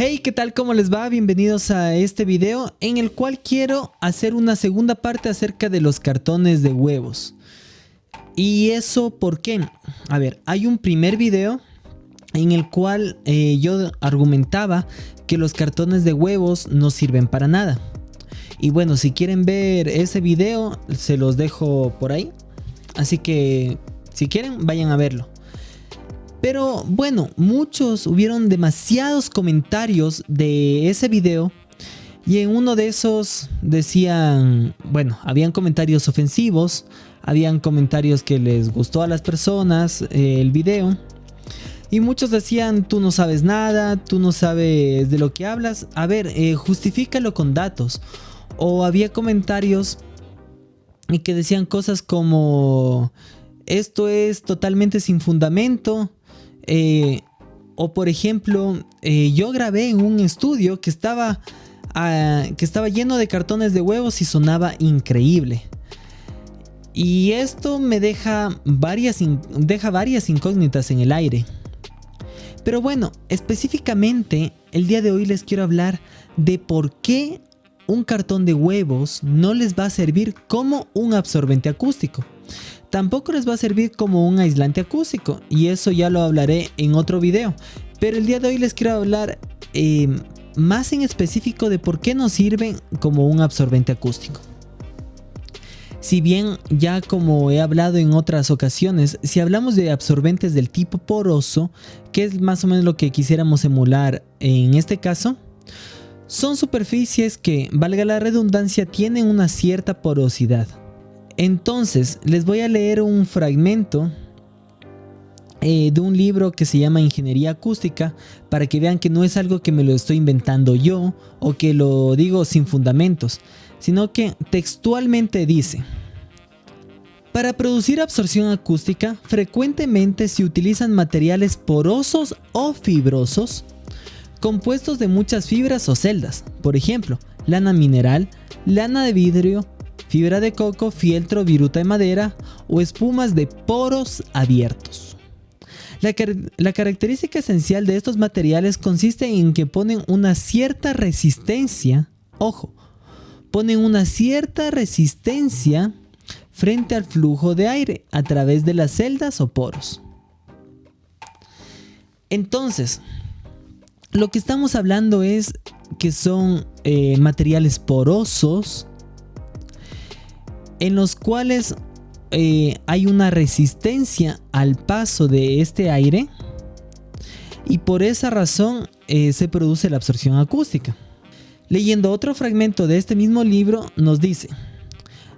Hey, ¿qué tal? ¿Cómo les va? Bienvenidos a este video en el cual quiero hacer una segunda parte acerca de los cartones de huevos. ¿Y eso por qué? A ver, hay un primer video en el cual yo argumentaba que los cartones de huevos no sirven para nada. Y bueno, si quieren ver ese video, se los dejo por ahí. Así que si quieren, vayan a verlo. Pero bueno, hubieron demasiados comentarios de ese video. Y en uno de esos decían, bueno, habían comentarios ofensivos. Habían comentarios que les gustó a las personas el video. Y muchos decían, tú no sabes nada, tú no sabes de lo que hablas. A ver, justifícalo con datos. O había comentarios que decían cosas como, esto es totalmente sin fundamento. O por ejemplo, yo grabé en un estudio que estaba lleno de cartones de huevos y sonaba increíble. Y esto me deja varias incógnitas en el aire. Pero bueno, específicamente el día de hoy les quiero hablar de por qué un cartón de huevos no les va a servir como un absorbente acústico. Tampoco les va a servir como un aislante acústico, y eso ya lo hablaré en otro video. Pero el día de hoy les quiero hablar más en específico de por qué no sirven como un absorbente acústico. Si bien ya como he hablado en otras ocasiones, si hablamos de absorbentes del tipo poroso, que es más o menos lo que quisiéramos emular en este caso, son superficies que, valga la redundancia, tienen una cierta porosidad. Entonces les voy a leer un fragmento de un libro que se llama Ingeniería Acústica, para que vean que no es algo que me lo estoy inventando yo o que lo digo sin fundamentos, sino que textualmente dice: para producir absorción acústica frecuentemente se utilizan materiales porosos o fibrosos compuestos de muchas fibras o celdas, por ejemplo, lana mineral, lana de vidrio, fibra de coco, fieltro, viruta de madera o espumas de poros abiertos. La característica esencial de estos materiales consiste en que ponen una cierta resistencia, ojo, ponen una cierta resistencia frente al flujo de aire a través de las celdas o poros. Entonces, lo que estamos hablando es que son materiales porosos en los cuales hay una resistencia al paso de este aire, y por esa razón se produce la absorción acústica. Leyendo otro fragmento de este mismo libro nos dice: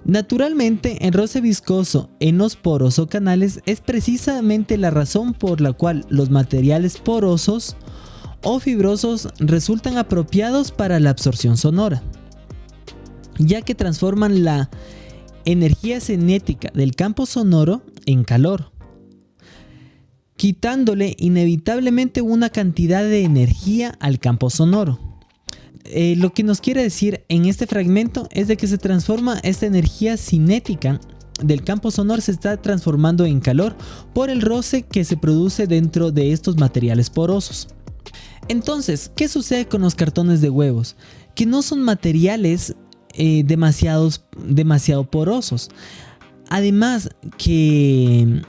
naturalmente, el roce viscoso en los poros o canales es precisamente la razón por la cual los materiales porosos o fibrosos resultan apropiados para la absorción sonora, ya que transforman la energía cinética del campo sonoro en calor, quitándole inevitablemente una cantidad de energía al campo sonoro. Lo que nos quiere decir en este fragmento es de que se transforma esta energía cinética del campo sonoro, se está transformando en calor por el roce que se produce dentro de estos materiales porosos. Entonces, ¿qué sucede con los cartones de huevos? Que no son materiales demasiado porosos. Además que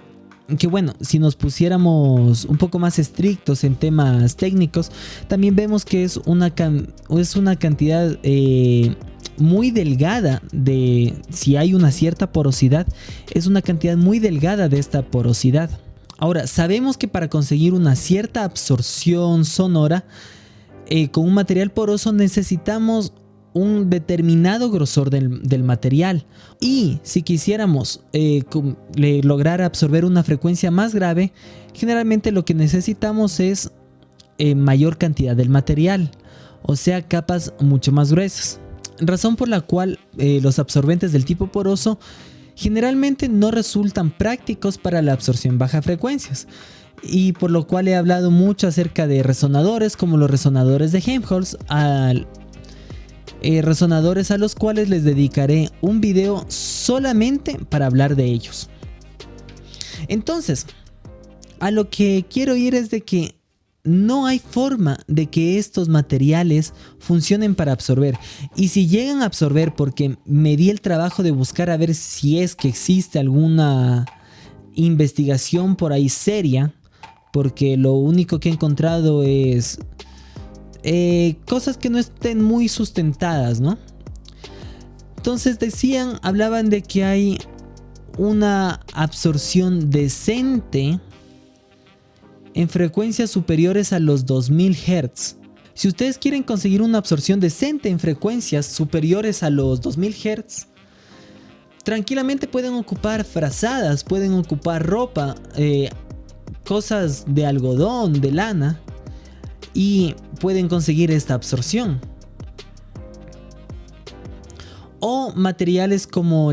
bueno, si nos pusiéramos un poco más estrictos en temas técnicos, también vemos que es una cantidad muy delgada si hay una cierta porosidad, es una cantidad muy delgada de esta porosidad. Ahora, sabemos que para conseguir una cierta absorción sonora con un material poroso necesitamos un determinado grosor del material, y si quisiéramos lograr absorber una frecuencia más grave, generalmente lo que necesitamos es mayor cantidad del material, o sea, capas mucho más gruesas, razón por la cual los absorbentes del tipo poroso generalmente no resultan prácticos para la absorción en bajas frecuencias, y por lo cual he hablado mucho acerca de resonadores como los resonadores de Helmholtz, resonadores a los cuales les dedicaré un video solamente para hablar de ellos. Entonces, a lo que quiero ir es de que no hay forma de que estos materiales funcionen para absorber. Y si llegan a absorber, porque me di el trabajo de buscar a ver si es que existe alguna investigación por ahí seria, porque lo único que he encontrado es cosas que no estén muy sustentadas, ¿no? Entonces hablaban de que hay una absorción decente en frecuencias superiores a los 2000 Hz. Si ustedes quieren conseguir una absorción decente en frecuencias superiores a los 2000 Hz, tranquilamente pueden ocupar frazadas, pueden ocupar ropa, cosas de algodón, de lana, y pueden conseguir esta absorción. O materiales como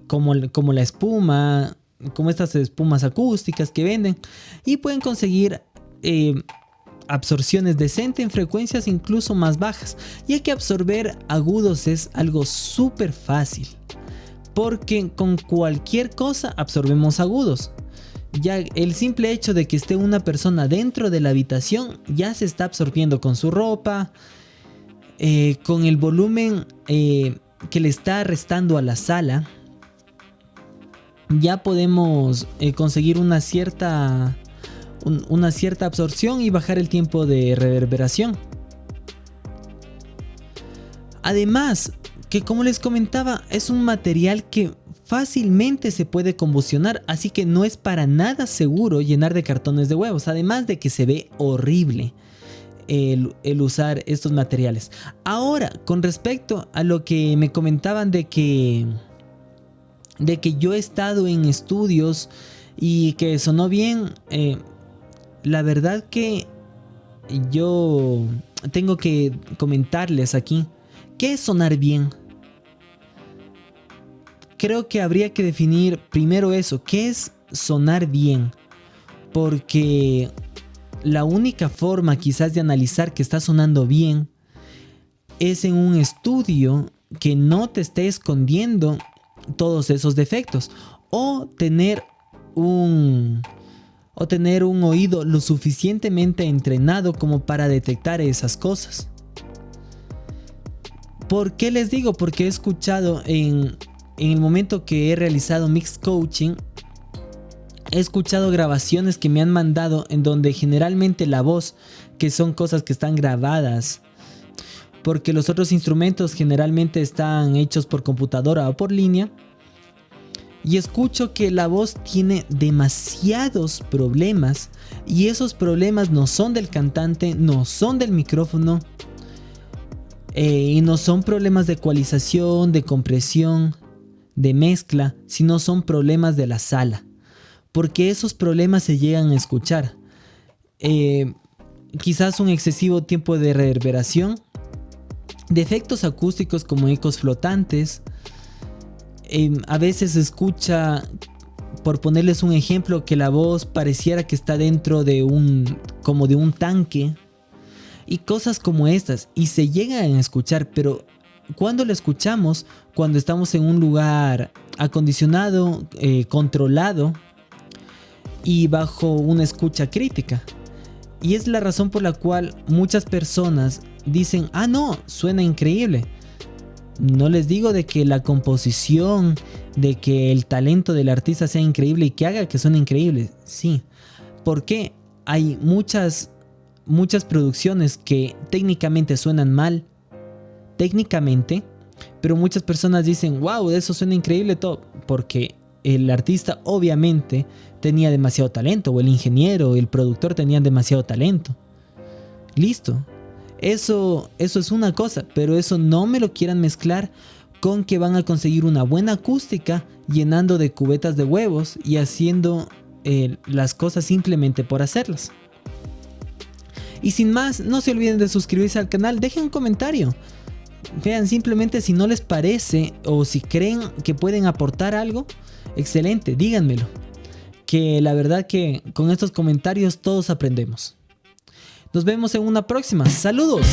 como la espuma, como estas espumas acústicas que venden, y pueden conseguir absorciones decentes en frecuencias incluso más bajas, ya que absorber agudos es algo súper fácil, porque con cualquier cosa absorbemos agudos. Ya el simple hecho de que esté una persona dentro de la habitación ya se está absorbiendo con su ropa, con el volumen que le está restando a la sala. Ya podemos conseguir una cierta absorción y bajar el tiempo de reverberación. Además, que como les comentaba, es un material que fácilmente se puede combustionar, así que no es para nada seguro llenar de cartones de huevos, además de que se ve horrible el usar estos materiales. Ahora, con respecto a lo que me comentaban de que yo he estado en estudios y que sonó bien, la verdad que yo tengo que comentarles aquí, ¿qué es sonar bien? Creo que habría que definir primero eso, ¿qué es sonar bien? Porque la única forma quizás de analizar que está sonando bien es en un estudio que no te esté escondiendo todos esos defectos, o tener un oído lo suficientemente entrenado como para detectar esas cosas. ¿Por qué les digo? Porque he escuchado en el momento que he realizado mix coaching, he escuchado grabaciones que me han mandado en donde generalmente la voz, que son cosas que están grabadas, porque los otros instrumentos generalmente están hechos por computadora o por línea, y escucho que la voz tiene demasiados problemas, y esos problemas no son del cantante, no son del micrófono, y no son problemas de ecualización, de compresión, de mezcla, sino son problemas de la sala, porque esos problemas se llegan a escuchar. Quizás un excesivo tiempo de reverberación, defectos acústicos como ecos flotantes. A veces se escucha, por ponerles un ejemplo, que la voz pareciera que está dentro de como de un tanque, y cosas como estas, y se llegan a escuchar, pero cuando lo escuchamos, cuando estamos en un lugar acondicionado, controlado y bajo una escucha crítica. Y es la razón por la cual muchas personas dicen, ah no, suena increíble. No les digo de que la composición, de que el talento del artista sea increíble y que haga que suene increíble. Sí, porque hay muchas producciones que técnicamente suenan mal, pero muchas personas dicen, wow, eso suena increíble todo, porque el artista obviamente tenía demasiado talento, o el ingeniero, el productor tenían demasiado talento. Listo. Eso es una cosa, pero eso no me lo quieran mezclar con que van a conseguir una buena acústica llenando de cubetas de huevos y haciendo las cosas simplemente por hacerlas. Y sin más, no se olviden de suscribirse al canal, dejen un comentario. Vean simplemente si no les parece o si creen que pueden aportar algo, excelente, díganmelo. Que la verdad que con estos comentarios todos aprendemos. Nos vemos en una próxima. ¡Saludos!